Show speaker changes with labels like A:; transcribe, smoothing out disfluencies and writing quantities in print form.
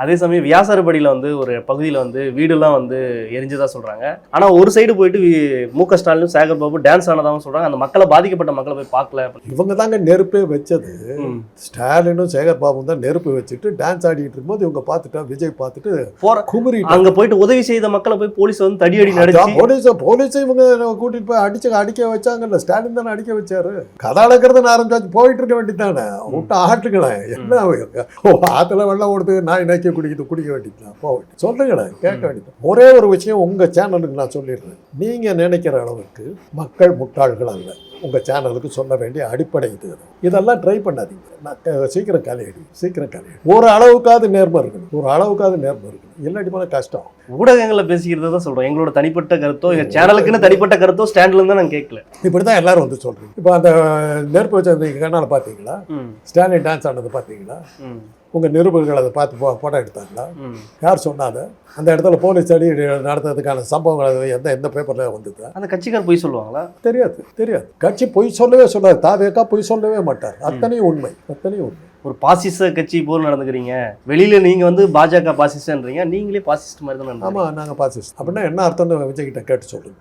A: அதே சமயம் வியாசாரப்படியில் வந்து ஒரு பகுதியில் வந்து வீடுலாம் வந்து எரிஞ்சதா சொல்றாங்க. ஆனா ஒரு சைடு போயிட்டு மு.க. ஸ்டாலினும் சேகர் பாபு டான்ஸ் ஆனதாகவும் சொல்றாங்க. அந்த மக்களை பாதிக்கப்பட்ட மக்களை போய் பார்க்கல.
B: இவங்க தாங்க நெருப்பே வச்சது. ஸ்டாலினும் சேகர் பாபு தான் நெருப்பு வச்சுட்டு டான்ஸ் ஆடிட்டு இருக்கும்போது இவங்க பார்த்துட்டா விஜய் பார்த்துட்டு குமரி
A: அங்க போயிட்டு உதவி செய்த மக்களை போய் போலீஸ் வந்து தடியடி நடத்தி
B: போலீஸ் இவங்க கூட்டிட்டு போய் அடிக்க வச்சாங்கல்ல. ஸ்டாலின் தானே அடிக்க வச்சாரு. கதை அளக்கிறதுன்னு ஆரம்பிச்சாச்சு. போயிட்டு இருக்க வேண்டியதானே, விட்டு ஆட்டுங்களேன். என்ன ஆத்துல வெள்ளம் ஓடுது, நாய் நக்கி குடிக்க வேண்டியதுதான். போயிட்டு சொல்லுங்களேன், கேட்க வேண்டியது. ஒரே ஒரு விஷயம் உங்க சேனலுக்கு நான் சொல்லிடுறேன். நீங்க நினைக்கிற அளவுக்கு மக்கள் முட்டாள்கள் அல்ல. உங்கள் சேனலுக்கு சொல்ல வேண்டிய அடிப்படை இது. இதெல்லாம் ட்ரை பண்ணாதீங்க. நான் சீக்கிரம் கலையடி. ஒரு அளவுக்காவது நேர்மை இருக்கணும். இல்லாட்டி போல கஷ்டம்.
A: ஊடகங்களை பேசிக்கிறத தான் சொல்கிறோம். எங்களோட தனிப்பட்ட கருத்தோ எங்கள் சேனலுக்குன்னு தனிப்பட்ட கருத்தோ ஸ்டாண்ட்லேருந்து தான் நான் கேட்கல.
B: இப்படி தான் எல்லாரும் வந்து சொல்கிறீங்க. இப்போ அந்த நெருப்பு வச்ச கண்ணால் பார்த்தீங்களா? ஸ்டாலின் டான்ஸ் ஆனது பார்த்தீங்களா? உங்கள் நிருபர்கள் அதை பார்த்து படம் எடுத்தாங்களா? யார் சொன்னாத? அந்த இடத்துல போலீஸ் அடி நடத்துறதுக்கான சம்பவங்கள் எந்த பேப்பரில் வந்தது?
A: அந்த கட்சிக்கார் பொய் சொல்லுவாங்களா?
B: தெரியாது. கட்சி பொய் சொல்லவே சொல்லாது. தாவேக்கா பொய் சொல்லவே மாட்டார். அத்தனையும் உண்மை.
A: ஒரு பாசிச கட்சி போல் நடந்துக்கிறீங்க. வெளியில நீங்க வந்து பாஜக பாசிஸ்ட்ன்றீங்க, நீங்களே பாசிஸ்ட் மாதிரி தான்.
B: ஆமாம், நாங்கள் பாசிஸ்ட். அப்படின்னா என்ன அர்த்தம்னு விஜய் கிட்ட கேட்டு சொல்லுங்க.